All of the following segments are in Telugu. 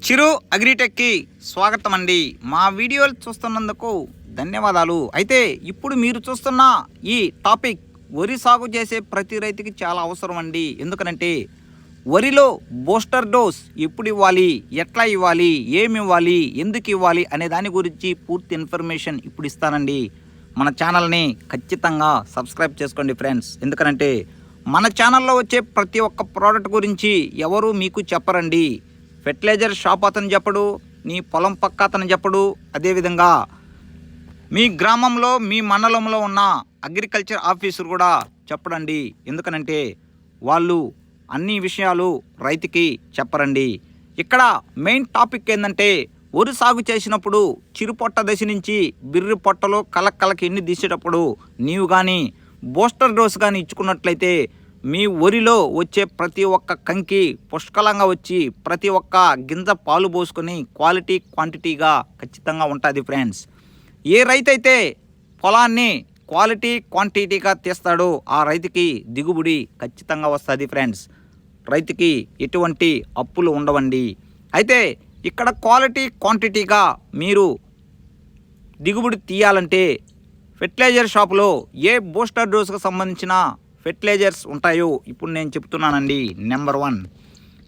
చిరు అగ్రిటెక్కి స్వాగతం అండి. మా వీడియోలు చూస్తున్నందుకు ధన్యవాదాలు. అయితే ఇప్పుడు మీరు చూస్తున్న ఈ టాపిక్ వరి సాగు చేసే ప్రతి రైతుకి చాలా అవసరం అండి. ఎందుకనంటే వరిలో బూస్టర్ డోస్ ఎప్పుడు ఇవ్వాలి, ఎట్లా ఇవ్వాలి, ఏమి ఇవ్వాలి, ఎందుకు ఇవ్వాలి అనే దాని గురించి పూర్తి ఇన్ఫర్మేషన్ ఇప్పుడు ఇస్తానండి. మన ఛానల్ని ఖచ్చితంగా సబ్స్క్రైబ్ చేసుకోండి ఫ్రెండ్స్. ఎందుకనంటే మన ఛానల్లో వచ్చే ప్రతి ఒక్క ప్రోడక్ట్ గురించి ఎవరు మీకు చెప్పరండి. ఫెర్టిలైజర్ షాప్ అతను చెప్పడు, నీ పొలం పక్క అతను చెప్పడు, అదేవిధంగా మీ గ్రామంలో మీ మండలంలో ఉన్న అగ్రికల్చర్ ఆఫీసర్ కూడా చెప్పడండి. ఎందుకనంటే వాళ్ళు అన్ని విషయాలు రైతుకి చెప్పరండి. ఇక్కడ మెయిన్ టాపిక్ ఏంటంటే వరి సాగు చేసినప్పుడు చిరుపొట్ట దశ నుంచి బిర్రి పొట్టలో కలకి ఎన్ని తీసేటప్పుడు నీవు కానీ బూస్టర్ డోస్ కానీ ఇచ్చుకున్నట్లయితే మీ వరిలో వచ్చే ప్రతి ఒక్క కంకి పుష్కలంగా వచ్చి ప్రతి ఒక్క గింజ పాలు పోసుకొని క్వాలిటీ క్వాంటిటీగా ఖచ్చితంగా ఉంటుంది ఫ్రెండ్స్. ఏ రైతు అయితే పొలాన్ని క్వాలిటీ క్వాంటిటీగా తీస్తాడో ఆ రైతుకి దిగుబడి ఖచ్చితంగా వస్తుంది ఫ్రెండ్స్. రైతుకి ఎటువంటి అప్పులు ఉండవండి. అయితే ఇక్కడ క్వాలిటీ క్వాంటిటీగా మీరు దిగుబడి తీయాలంటే ఫెర్టిలైజర్ షాపులో ఏ బూస్టర్ డోస్కి సంబంధించిన ఫెర్టిలైజర్స్ ఉంటాయో ఇప్పుడు నేను చెప్తున్నానండి. నెంబర్ 1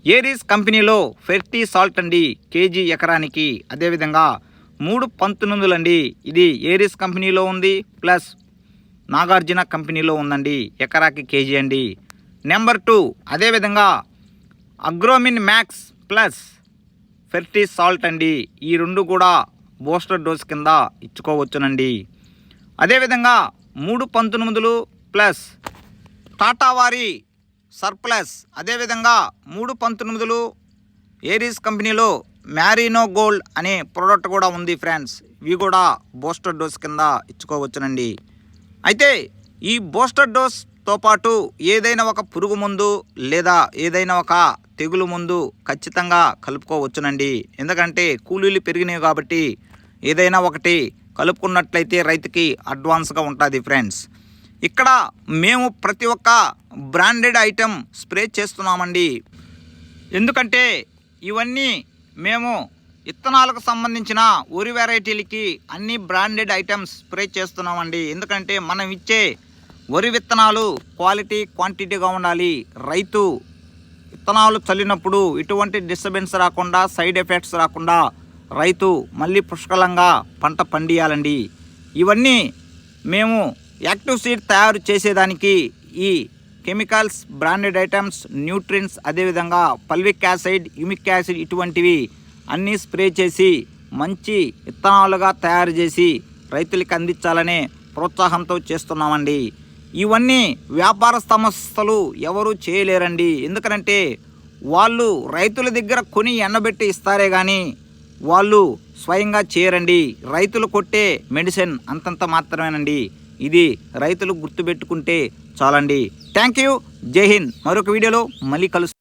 ఏరీస్ కంపెనీలో ఫెర్టీ సాల్ట్ అండి, కేజీ ఎకరానికి. అదేవిధంగా 319 అండి, ఇది ఏరీస్ కంపెనీలో ఉంది, ప్లస్ నాగార్జున కంపెనీలో ఉందండి, ఎకరాకి కేజీ అండి. నెంబర్ 2 అదేవిధంగా Agromin max plus Ferty salt అండి, ఈ రెండు కూడా బూస్టర్ డోస్ కింద ఇచ్చుకోవచ్చునండి. అదేవిధంగా 319 ప్లస్ టాటా వారి సర్ప్లస్, అదేవిధంగా 319 ఏరీస్ కంపెనీలో మ్యారినో గోల్డ్ అనే ప్రోడక్ట్ కూడా ఉంది ఫ్రెండ్స్. ఇవి కూడా బూస్టర్ డోస్ కింద ఇచ్చుకోవచ్చునండి. అయితే ఈ బూస్టర్ డోస్తో పాటు ఏదైనా ఒక పురుగు మందు లేదా ఏదైనా ఒక తెగులు మందు ఖచ్చితంగా కలుపుకోవచ్చునండి. ఎందుకంటే కూలీలు పెరిగినాయి కాబట్టి ఏదైనా ఒకటి కలుపుకున్నట్లయితే రైతుకి అడ్వాన్స్గా ఉంటుంది ఫ్రెండ్స్. ఇక్కడ మేము ప్రతి ఒక్క బ్రాండెడ్ ఐటెం స్ప్రే చేస్తున్నామండి. ఎందుకంటే ఇవన్నీ మేము విత్తనాలకు సంబంధించిన వరి వెరైటీలకి అన్ని బ్రాండెడ్ ఐటమ్స్ స్ప్రే చేస్తున్నామండి. ఎందుకంటే మనం ఇచ్చే వరి విత్తనాలు క్వాలిటీ క్వాంటిటీగా ఉండాలి. రైతు విత్తనాలు చల్లినప్పుడు ఎటువంటి డిస్టర్బెన్స్ రాకుండా, సైడ్ ఎఫెక్ట్స్ రాకుండా రైతు మళ్ళీ పుష్కలంగా పంట పండియాలండి. ఇవన్నీ మేము యాక్టివ్ సీడ్ తయారు చేసేదానికి ఈ కెమికల్స్, బ్రాండెడ్ ఐటమ్స్, న్యూట్రిన్స్, అదేవిధంగా పల్విక్ యాసిడ్, యూమిక్ యాసిడ్ ఇటువంటివి అన్నీ స్ప్రే చేసి మంచి విత్తనాలుగా తయారు చేసి రైతులకి అందించాలనే ప్రోత్సాహంతో చేస్తున్నామండి. ఇవన్నీ వ్యాపార సంస్థలు ఎవరు చేయలేరండి. ఎందుకంటే వాళ్ళు రైతుల దగ్గర కొని ఎండబెట్టి ఇస్తారే కానీ వాళ్ళు స్వయంగా చేయరండి. రైతులు కొట్టే మెడిసిన్ అంతంత మాత్రమేనండి. ఇది రైతులు గుర్తుపెట్టుకుంటే చాలండి. Thank you. జై హింద్. మరొక వీడియోలో మళ్ళీ కలుస్తాం.